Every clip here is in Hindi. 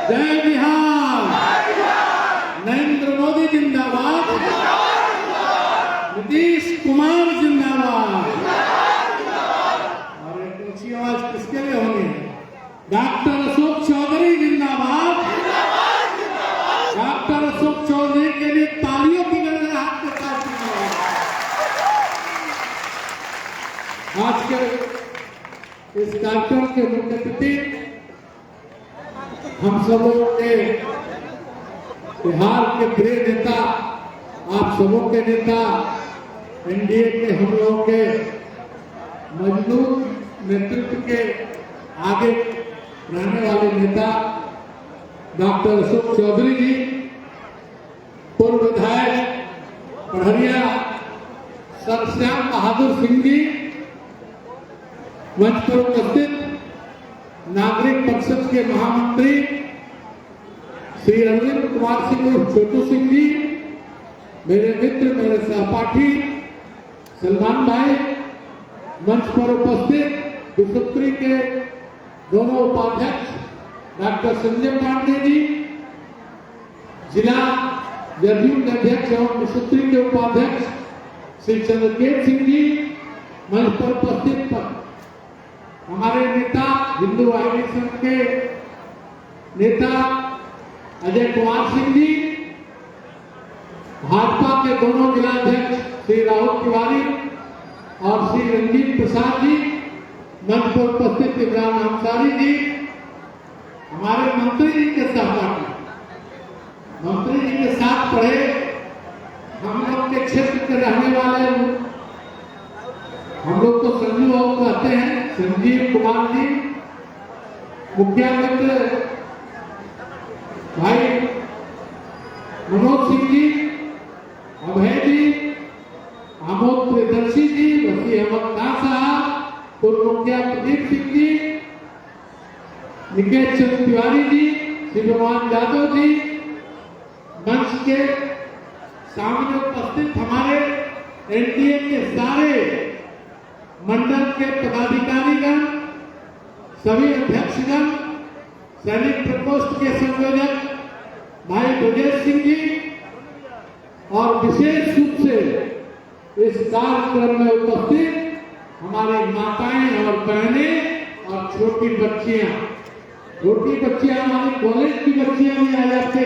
जय बिहार। नरेंद्र मोदी जिंदाबाद। नीतीश कुमार जिंदाबाद। और एक ऊंची आवाज किसके लिए होगी? डॉक्टर अशोक चौधरी जिंदाबाद। डॉक्टर अशोक चौधरी के लिए तालियों की गणना हाथ के साथ। आज के इस कार्यक्रम के मुख्य अतिथि हम सबों के बिहार के प्रिय नेता, आप सबों के नेता, एनडीए के हम लोगों के मजबूत नेतृत्व के आगे रहने वाले नेता डॉक्टर अशोक चौधरी जी, पूर्व विधायक पढ़रिया सर श्याम बहादुर सिंह जी, मंच पर उपस्थित नागरिक परिषद के महामंत्री श्री अरविंद कुमार सिंह और छोटू सिंह जी, मेरे मित्र, मेरे सहपाठी सलमान भाई, मंच पर उपस्थित विशुत्री के दोनों उपाध्यक्ष डॉक्टर संजय पांडे जी, जिला जदयू के अध्यक्ष एवं विशुत्री के उपाध्यक्ष श्री चंद्रकेत सिंह जी, मंच पर उपस्थित हमारे नेता हिंदू आईडी संघ के नेता अजय कुमार सिंह जी, भाजपा के दोनों जिलाध्यक्ष श्री राहुल तिवारी और श्री रंजीत प्रसाद जी, मंच पर उपस्थित इमरान अंसारी जी, हमारे मंत्री जी के सहपाठी, मंत्री जी के साथ पढ़े, हम लोग के क्षेत्र के रहने वाले, हम लोग तो संजू बाबू कहते हैं, संजीव कुमार जी, मुखिया मित्र भाई मनोज सिंह जी, अभय जी, आमोद प्रियदर्शी जी, वसी अहमद खान साहब, पूर्व मुखिया प्रदीप सिंह जी, निकेश चंद्र तिवारी जी, शिवमान यादव जी, मंच के सामने उपस्थित हमारे एनडीए के सारे मंडल के पदाधिकारीगण, सभी अध्यक्षगण, सैनिक प्रकोष्ठ के संयोजक भाई ब्रजेश सिंह जी, और विशेष रूप से इस कार्यक्रम में उपस्थित हमारी माताएं और बहनें और छोटी बच्चियां हमारी कॉलेज की बच्चियां भी आज आपसे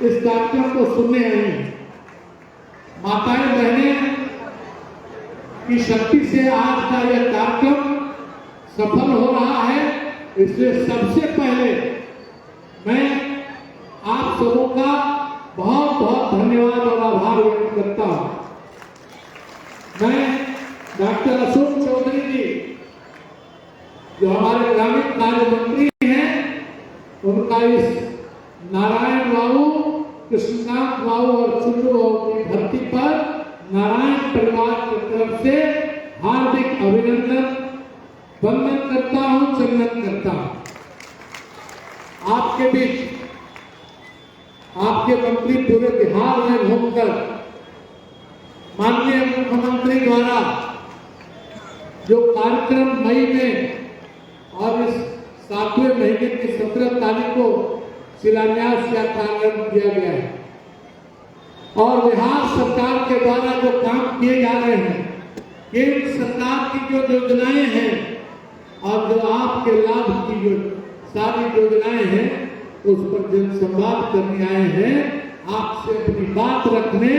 इस कार्यक्रम को सुनने आई हैं। माताएं बहनें की शक्ति से आज का यह कार्यक्रम सफल हो रहा है, इसलिए सबसे पहले मैं आप सबों का बहुत बहुत धन्यवाद और आभार व्यक्त करता हूं। मैं डॉक्टर अशोक चौधरी जी, जो हमारे ग्रामीण कार्य मंत्री हैं, उनका इस नारायण बाबू, कृष्णकांत बाबू और चुन्नू बाबू की धरती पर नारायण परिवार की तरफ से हार्दिक अभिनंदन, वंदन करता हूं, चंदन करता हूं। आपके बीच आपके मंत्री पूरे बिहार में घूमकर माननीय मुख्यमंत्री द्वारा जो कार्यक्रम मई में और इस 7वें महीने की 17 तारीख को शिलान्यास या कार्यान्वयन किया गया है, और बिहार सरकार के द्वारा जो काम किए जा रहे हैं, केंद्र सरकार की जो योजनाएं हैं और जो आपके लाभ की जो सारी योजनाएं हैं, उस पर जनसंवाद करने आए हैं, आपसे अपनी बात रखने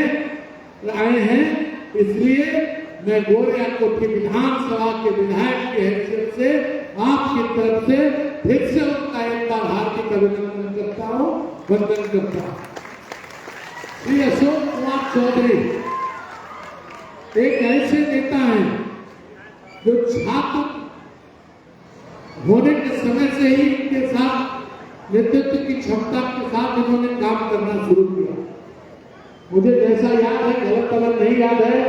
आए हैं। इसलिए मैं गोरिया कोठी विधानसभा के विधायक की हैसियत से आपकी तरफ से फिर से उनका एक बार हार्दिक अभिनंदन करता हूँ, वंदन करता हूँ। श्री अशोक कुमार चौधरी एक ऐसे नेता हैं जो छात्र होने के समय से ही इनके साथ नेतृत्व की क्षमता के साथ इन्होंने काम करना शुरू किया। मुझे जैसा याद है, गलत नहीं याद है,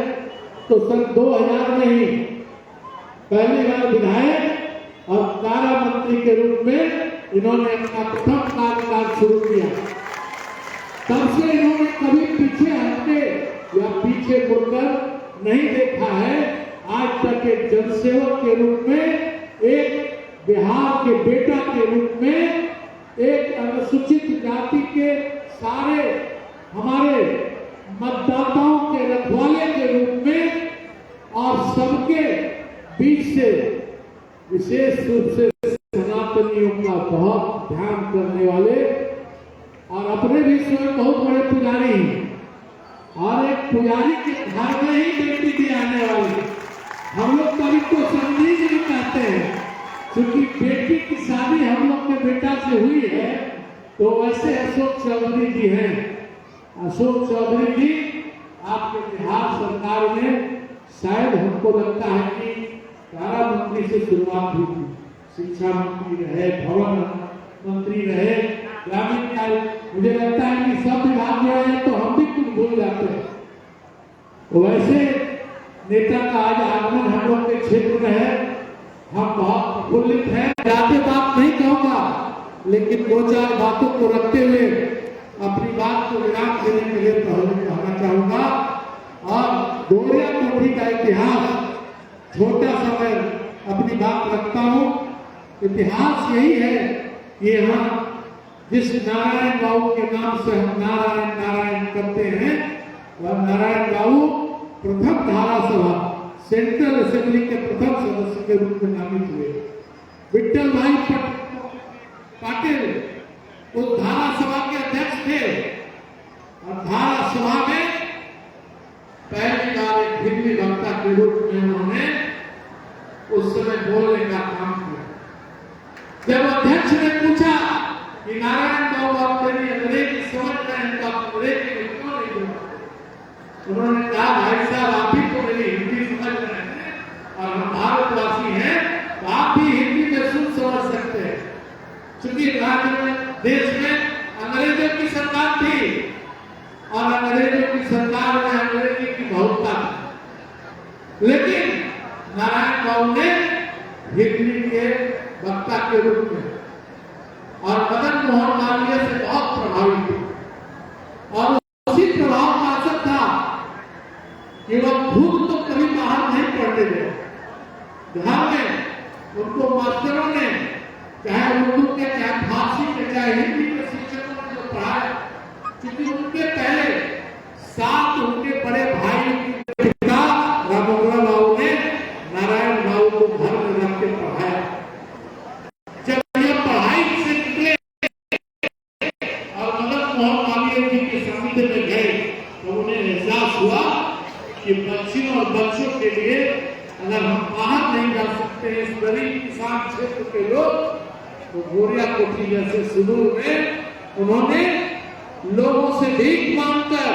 तो सन 2000 में ही पहली बार विधायक और कारा मंत्री के रूप में इन्होंने अपना प्रथम कार्यकाल शुरू किया। तब से इन्होंने कभी पीछे हटके या पीछे मुड़कर नहीं देखा है। आज तक एक जनसेवक के रूप में, एक बिहार के बेटा के रूप में, एक अनुसूचित जाति के सारे हमारे मतदाताओं के रखवाले के रूप में और सबके बीच से विशेष रूप से सनातनियों का बहुत ध्यान करने वाले और अपने भी स्वयं बहुत बड़े पुजारी हैं और एक पुजारी के घर में ही बेटी भी आने वाली। हम लोग कभी को समझी नहीं कहते हैं, क्योंकि बेटी की शादी हम लोग के बेटा से हुई है। तो वैसे अशोक चौधरी जी हैं। अशोक चौधरी जी आपके बिहार सरकार में शायद हमको लगता है कि कारा मंत्री से शुरुआत हुई थी, शिक्षा मंत्री रहे, भवन मंत्री रहे, ग्रामीण कार्य। मुझे लगता है कि सब विभाग में आए तो हम भी कुछ भूल जाते हैं। वैसे नेता का आज आगमन हम लोग के क्षेत्र में है, हम बहुत प्रफुल्लित हैं। ज्यादा बात नहीं कहूंगा, लेकिन दो चार बातों को रखते हुए अपनी बात को विराम देने के लिए पहले कहना चाहूंगा। और गोरिया कोठी का इतिहास छोटा सा मैं अपनी बात रखता हूँ। इतिहास यही है कि यहाँ जिस नारायण बाबू के नाम से हम नारायण नारायण करते हैं, वह नारायण बाबू प्रथम धारा सभा सेंट्रल असेंबली के प्रथम सदस्य के रूप में नामित हुए। विट्ठल भाई पाटिल उस धारा सभा के अध्यक्ष थे और धारा सभा में पहली बार एक हिंदी वक्ता के रूप में उन्होंने उस समय बोलने का काम किया। जब अध्यक्ष ने पूछा कि नारायण बाबू आप मेरी अंग्रेजी समझ रहे हैं तो आप अंग्रेजी में क्यों नहीं बोलते, उन्होंने कहा भाई साहब आप ही तो मेरी हिंदी समझ रहे हैं और हम भारतवासी हैं तो आप भी हिंदी में समझ सकते हैं। क्योंकि राज्य में देश में अंग्रेजों की सरकार थी और अंग्रेजों की सरकार में अंग्रेजी की बहुलता थी, लेकिन नारायण बाबू ने हिंदी के वक्ता के रूप में और मदन मोहन मालवीय से बहुत प्रभावित थे और उसी प्रभाव का असर था कि वह खुद तो कभी बाहर नहीं पढ़ने गए। घर में उनको मास्टरों ने चाहे उर्दू के, चाहे फारसी के, चाहे हिंदी के शिक्षकों ने जो पढ़ाया, क्योंकि उनके पहले सात उनके बड़े भाई के पिता रामोगरा बाबू ने नारायण बाबू को घर में रख के पढ़ाया। जब ये पढ़ाई से निकले और मदन मोहन मालवीय जी के सानिध्य में गए तो उन्हें एहसास हुआ कि बच्चियों और बच्चों के लिए अगर हम बाहर नहीं जा सकते हैं, इस गरीब किसान क्षेत्र के लोग, तो गोरिया कोठी जैसे सुदूर में उन्होंने लोगों से भीख मांगकर,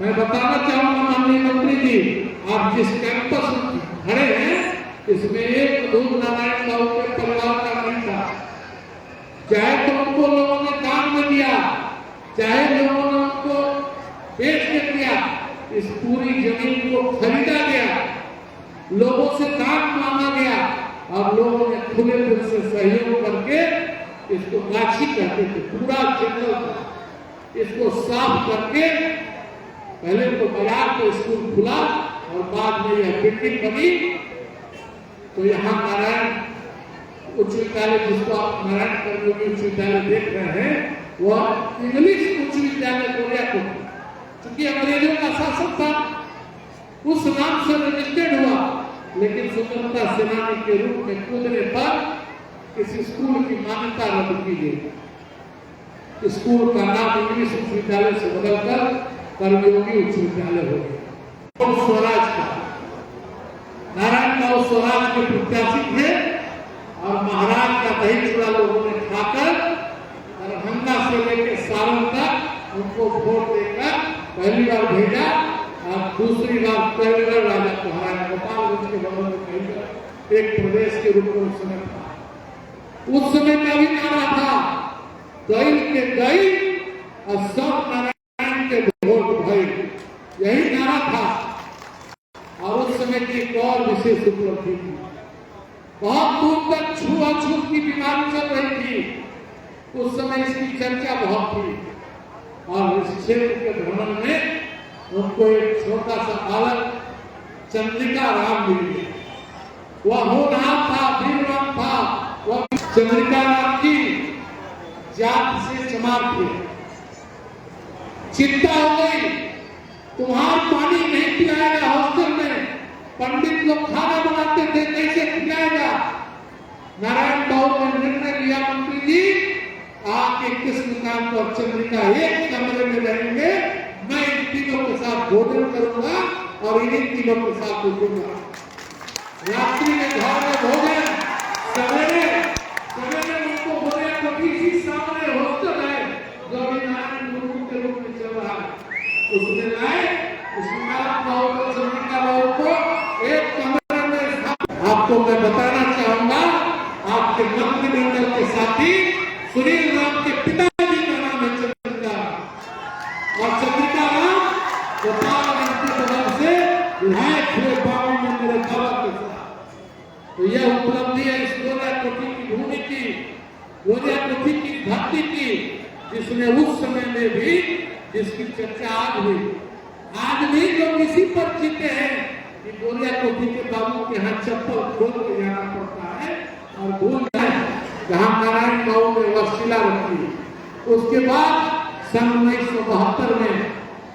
मैं बताना चाहूंगा माननीय मंत्री जी, आप जिस कैंपस में खड़े हैं इसमें एक दूध नारायण बाबू के परिवार का नहीं था। चाहे तो उनको लोगों ने दान में दिया, चाहे लोगों ने उनको बेच के दिया, इस पूरी जमीन को खरीदा गया, लोगों से दान मांगा गया और लोगों ने खुले दिल से सहयोग करके इसको गाछी कहते थे, पूरा जंगल था, इसको साफ करके पहले तो बाजार को स्कूल खुला और बाद में यह बिल्डिंग बनी। तो यहाँ नारायण उच्च विद्यालय, जिसको आप नारायण कर्मयोगी उच्च विद्यालय देख रहे हैं, वह इंग्लिश उच्च विद्यालय गोरिया कोठी, क्योंकि अंग्रेजों का शासन था, उस नाम से रजिस्टर्ड हुआ, लेकिन स्वतंत्रता सेनानी के रूप में कूदने पर इस स्कूल की मान्यता रद्द की गई। स्कूल का नाम इंग्लिश उच्च विद्यालय से बदलकर कर्मयोगी उच्च विद्यालय हो गया। और स्वराज का नारायण बाबू स्वराज के प्रत्याशी थे और महाराज का दही चूड़ा लोगों ने खाकर दरभंगा से लेकर सारण तक उनको वोट देकर पहली बार भेजा और दूसरी बार कई राजा को हराया। गोपालगंज के बगल में कहीं एक प्रदेश के रूप में उस समय का भी नारा था, गई के गई और सब नारायण के वोट भाई, यही नारा था। और उस समय की एक और विशेष उपलब्धि थी, बहुत दूर तक छुआछूत की बीमारी चल रही थी, उस समय इसकी चर्चा बहुत थी और इस क्षेत्र के भ्रमण में उनको एक छोटा सा बालक चंद्रिका राम मिली। वह होनहार था, वीरवान था, वह चंद्रिका राम की जात से चमार थे। चिंता हो गई, तुम्हारा पानी नहीं पिलाएगा हॉस्टल में, पंडित लोग खाना बनाते थे कैसे खिलाएगा। नारायण बाबू ने निर्णय लिया, मंत्री जी आपके कृष्णकांत और चंद्रिका एक कमरे में रहेंगे, मैं इन तीनों के साथ भोजन करूंगा और इन्हीं तीनों के साथ उठूंगा। रात्रि में घर में भोजन, सवेरे सवेरे उनको बोले तो किसी सामने हॉस्टल है जो अभी नारायण गुरु के रूप में चल रहा है, उसमें लाए कृष्णकांत बाबू और चंद्रिका बाबू को एक कमरे में। आपको मैं बताना चाहूंगा, आपके मंत्रिमंडल के साथी सुनील राम के पिताजी का नाम है चंद्रिका, और चंद्रिका राम गोपाल के बगल से विधायक हुए बाबू में मेरे बाबा के साथ। तो यह उपलब्धि है इस गोरिया कोठी की भूमि की, गोरिया कोठी की धरती की, जिसने उस समय में भी जिसकी चर्चा आज हुई। आज भी लोग इसी पर जीते हैं कि गोरिया कोठी के बाबू के यहाँ चप्पल खोल के जाना पड़ता है और भूल जाए जहाँ नारायण बाबू ने वशिला रखी। उसके बाद सन 1972 में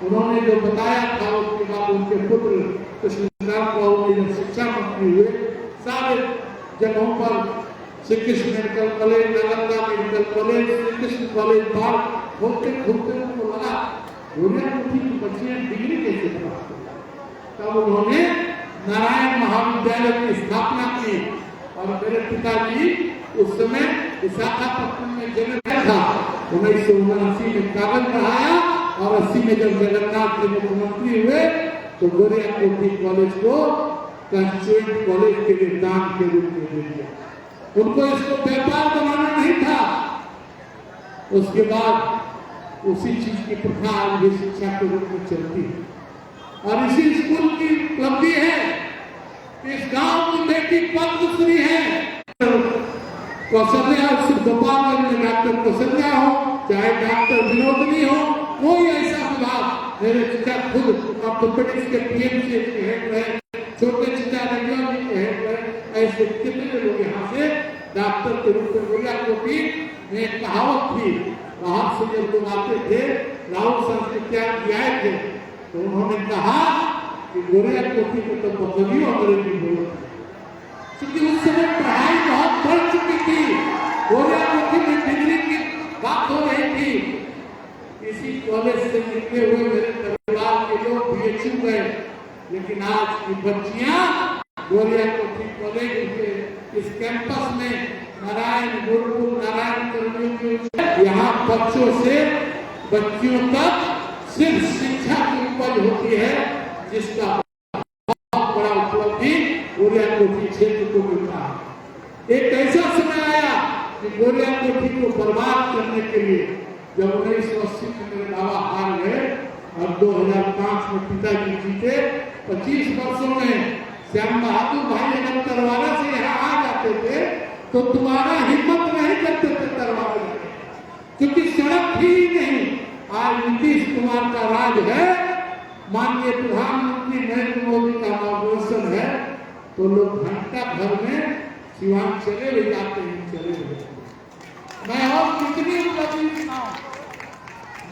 उन्होंने जो बताया था, उसके बाद उनके पुत्र कृष्णकांत बाबू ने जब शिक्षा मंत्री हुए, सारे जगहों पर Shri Krishna medical college, Nalanda medical college, Shri Krishna college बार खोलते खोलते उनको लगा गोरिया कोठी की बच्चियां डिग्री कैसे प्राप्त होगा। तब उन्होंने नारायण महाविद्यालय की स्थापना की और मेरे पिताजी उस समय विशाखापट्टनम में जन्म था। 1979 में कागज बढ़ाया और 80 में जब जगन्नाथ जी मुख्यमंत्री हुए तो गोरिया कोठी कॉलेज को कंस्टिट्यूएंट कॉलेज के लिए दान के रूप में दे दिया। उनको इसको व्यापार बनाना नहीं था। उसके बाद उसी चीज की प्रथा आज भी शिक्षा के रूप में चलती है और इसी स्कूल की उपलब्धि है। इस गांव की बेटी पद्मश्री है। कौशल्या सिर्फ गोपालगंज में डॉक्टर कौशल्या हो, चाहे डॉक्टर विनोदनी हो, कोई ऐसा विभाग, मेरे चचा खुद ऑर्थोपेडिक्स के पीएमसी के हेड रहे, छोटे चचा रेडियोलॉजी के हेड रहे, ऐसे कितने लोग यहाँ से डॉक्टर के रूप में। गोरिया कोठी में एक कहावत थी, बाहर से जब लोग आते थे, राहुल संस्कृत्याग आए थे, तो उन्होंने कहा कि गोरिया कोठी को तो बकरियों अंग्रेजी बोलो, क्योंकि उस समय पढ़ाई बहुत बढ़ चुकी थी। गोरिया कोठी में डिग्री की बात हो रही थी। इसी कॉलेज से निकले हुए मेरे परिवार के लोग बीएचयू गए, लेकिन आज की बच्चियां गोरिया कोठी कॉलेज के इस कैंपस में नारायण गुरुकुल, नारायण गुरुकुल, यहाँ बच्चों से बच्चियों तक सिर्फ शिक्षा की उपज होती है, जिसका बहुत बड़ा उपलब्धि गोरिया कोठी क्षेत्र को मिलता है। एक ऐसा समय आया कि गोरिया कोठी को बर्बाद करने के लिए जब 1980 में मेरे बाबा हार गए और 2005 में पिताजी जीते, 25 वर्षों में श्याम बहादुर भाई अगर तरवारा से यहाँ आ जाते थे तो तुम्हारा हिम्मत नहीं करते थे तरवारा में, क्योंकि सड़क थी नहीं। आज नीतीश कुमार का राज है, माननीय प्रधानमंत्री नरेंद्र मोदी का मार्गदर्शन है, तो लोग घंटा भर में सिवान चले भी जाते हैं, चले भी जाते। मैं और कितनी उपलब्धि दिखाऊं,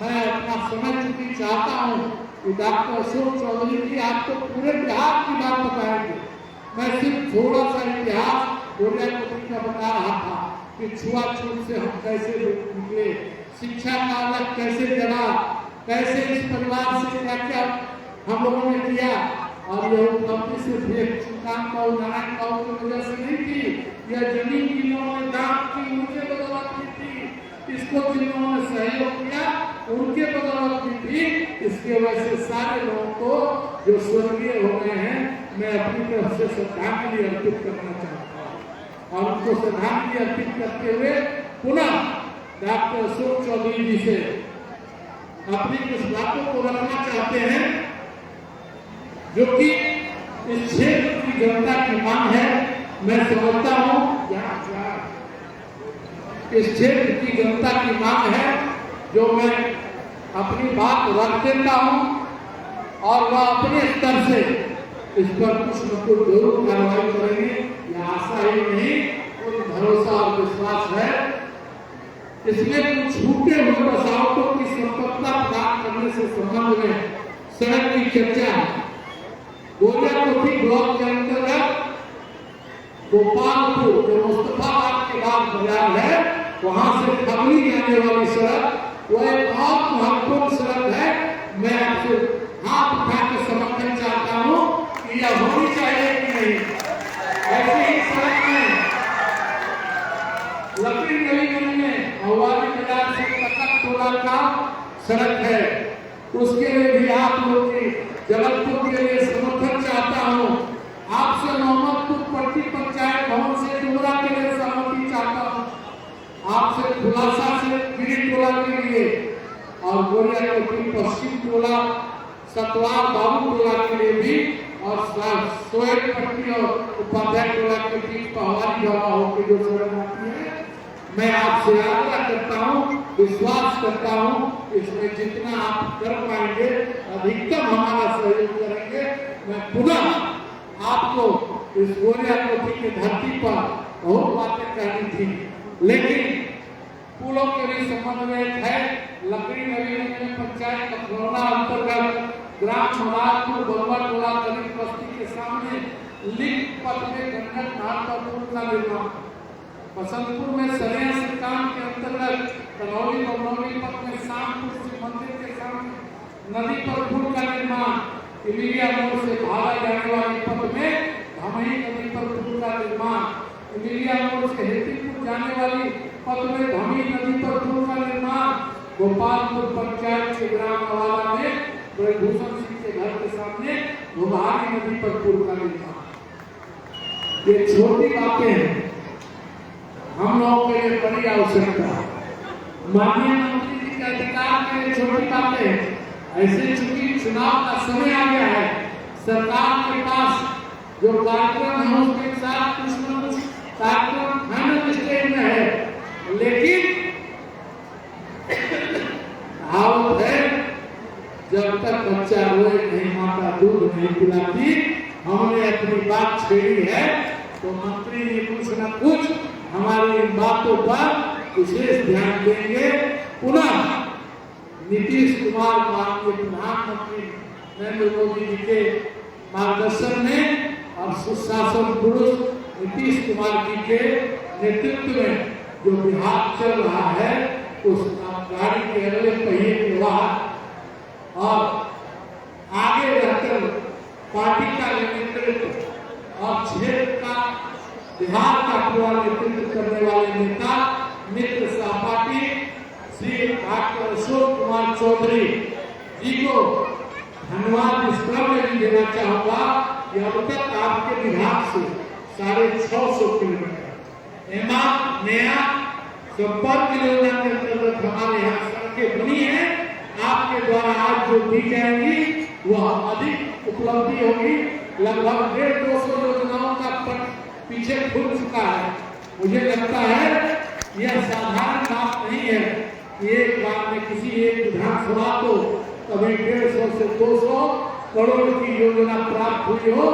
मैं अपना समय चुकी चाहता हूँ कि डॉक्टर अशोक चौधरी जी आपको पूरे बिहार की बात बताएंगे। मैं सिर्फ थोड़ा सा इतिहास गोरिया कोठी का बता रहा था कि छुआछूत से हम कैसे निकले, शिक्षा का अलग कैसे जड़ा, कैसे इस परिवार से क्या क्या हम लोगों ने किया। और यह उपलब्धि सिर्फ एक श्रीकांत बाबू, नारायण बाबू की वजह से नहीं थी, यह जमीन की उन्होंने दान की, उनके बदौलत की थी। इसको जिन्होंने सहयोग किया उनके बदौलत की थी। इसके वजह से सारे लोगों को जो स्वर्गीय हो गए हैं, मैं अपनी तरफ से श्रद्धांजलि अर्पित करना चाहता हूँ और उनको श्रद्धांजलि अर्पित करते हुए पुनः डॉक्टर अशोक चौधरी जी से अपनी कुछ बातों को रखना चाहते हैं जो कि इस क्षेत्र की जनता की मांग है। मैं समझता हूँ इस क्षेत्र की जनता की मांग है, जो मैं अपनी बात रख देता हूँ और वह अपने स्तर से इस पर कुछ न कुछ जरूर कार्रवाई करेंगे। यह आशा ही नहीं, कुछ भरोसा और विश्वास है। इसमें कुछ छूटे हुए बसावटों की संपत्ता प्राप्त करने से संबंध में सड़क की चर्चा गोरियाकोठी ब्लॉक के अंतर्गत गोपालपुर जो मुस्तफाबाद के बाद बाजार है वहां से खबरी जाने वाली सड़क वो एक बहुत महत्वपूर्ण सड़क है। मैं आपसे हाथ उठा के समर्थन चाहता हूँ कि यह होनी चाहिए कि नहीं। ऐसे ही सड़क में लकड़ी गली में हवाली बाजार से कटक टोला का सड़क है, उसके लिए भी आप लोग की जबलपुर के लिए समर्थन चाहता हूँ। आपसे मोहम्मदपुर पट्टी पंचायत भवन से डोरा के लिए सहमति चाहता हूँ, आपसे खुलासा से गिरी टोला के लिए और गोरियाकोठी पश्चिम टोला सतवार बाबू टोला के लिए भी और सोएट पट्टी और उपाध्याय टोला के बीच पहवारी जगह होकर जो सड़क आती है, मैं आपसे आग्रह करता हूँ, विश्वास करता हूँ इसमें जितना आप कर पाएंगे अधिकतम हमारा सहयोग करेंगे। मैं पुनः आपको इस गोरियाकोठी की धरती पर बहुत बातें कहनी थी, लेकिन पुलों के भी संबंध में है। लकड़ी नवी में पंचायत कखरौना अंतर्गत ग्राम मुरादपुर बलवा टोला दलित बस्ती के सामने लिंक पथ में गंडक घाट पर पुल का निर्माण, बसंतपुर में सरिया से काम के अंतर्गत कनौली बमनौली पथ में शामपुर शिव मंदिर के सामने नदी पर पुल का निर्माण, इमिलिया मोड़ से भागा जाने वाली पथ में धमही नदी पर पुल का निर्माण, इमिलिया मोड़ से हेतीपुर जाने वाली पथ में धमही नदी पर पुल का निर्माण, गोपालपुर पंचायत के ग्राम नवादा में ब्रजभूषण सिंह के घर के सामने घुमारी नदी पर पुल का निर्माण। ये छोटी बातें हैं, हम लोगों के लिए बड़ी आवश्यकता है। माननीय मंत्री जी के अधिकार के लिए छोटी बातें हैं। ऐसे चूंकि चुनाव का समय आ गया है, सरकार के पास जो कार्यक्रम है उसके साथ कुछ न कुछ कार्यक्रम फाइनल स्टेज में है, लेकिन कहावत है जब तक बच्चा रोए नहीं माता दूध नहीं पिलाती। हमने अपनी बात छेड़ी है तो मंत्री जी कुछ न कुछ हमारी इन बातों पर विशेष ध्यान देंगे। पुनः नीतीश कुमार माननीय प्रधानमंत्री नरेंद्र मोदी जी के मार्गदर्शन में और सुशासन पुरुष नीतीश कुमार जी के नेतृत्व में जो बिहार चल रहा है उस गाड़ी के अगले पहिए के वाहन और आगे रहकर पार्टी का नेतृत्व और क्षेत्र का बिहार का पूरा नेतृत्व करने वाले नेता मित्र सहपाठी श्री डॉक्टर अशोक कुमार चौधरी जी को धन्यवाद इस क्रम में भी देना चाहूंगा कि अब तक आपके विभाग से 650 किलोमीटर नया संपर्क योजना के अंतर्गत हमारे यहाँ सड़कें बनी है। आपके द्वारा आज जो दी जाएंगी वह अधिक उपलब्धि होगी। लगभग 150 योजनाओं का पीछे खुल चुका है। मुझे लगता है यह साधारण बात नहीं है कि एक बार में किसी एक विधानसभा को कभी 150 से 200 करोड़ की योजना प्राप्त हुई हो।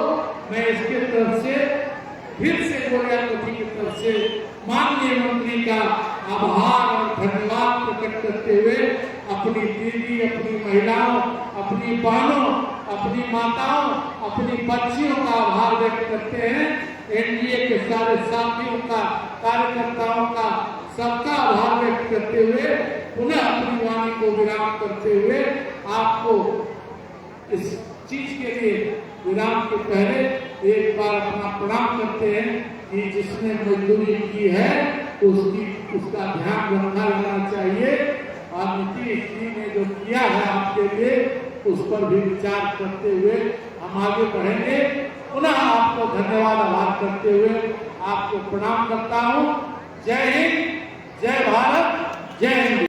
मैं इसके तरफ से फिर से गोरियाकोठी की तरफ से माननीय मंत्री का आभार और धन्यवाद प्रकट करते हुए अपनी दीदी, अपनी महिलाओं, अपनी बहनों, अपनी माताओं, अपनी बच्चियों का आभार व्यक्त करते हैं। एनडीए के सारे साथियों का, कार्यकर्ताओं का, सबका आभार व्यक्त करते हुए पुनः अपनी वाणी को विराम करते हुए आपको इस चीज के लिए विराम के पहले एक बार अपना प्रणाम करते हैं कि जिसने मजदूरी की है उसका ध्यान रखा जाना चाहिए और नीतीश जी ने जो किया है आपके लिए उस पर भी विचार करते हुए हम आगे बढ़ेंगे। पुनः आपको धन्यवाद आभार करते हुए आपको प्रणाम करता हूँ। जय हिंद, जय भारत, जय हिंद।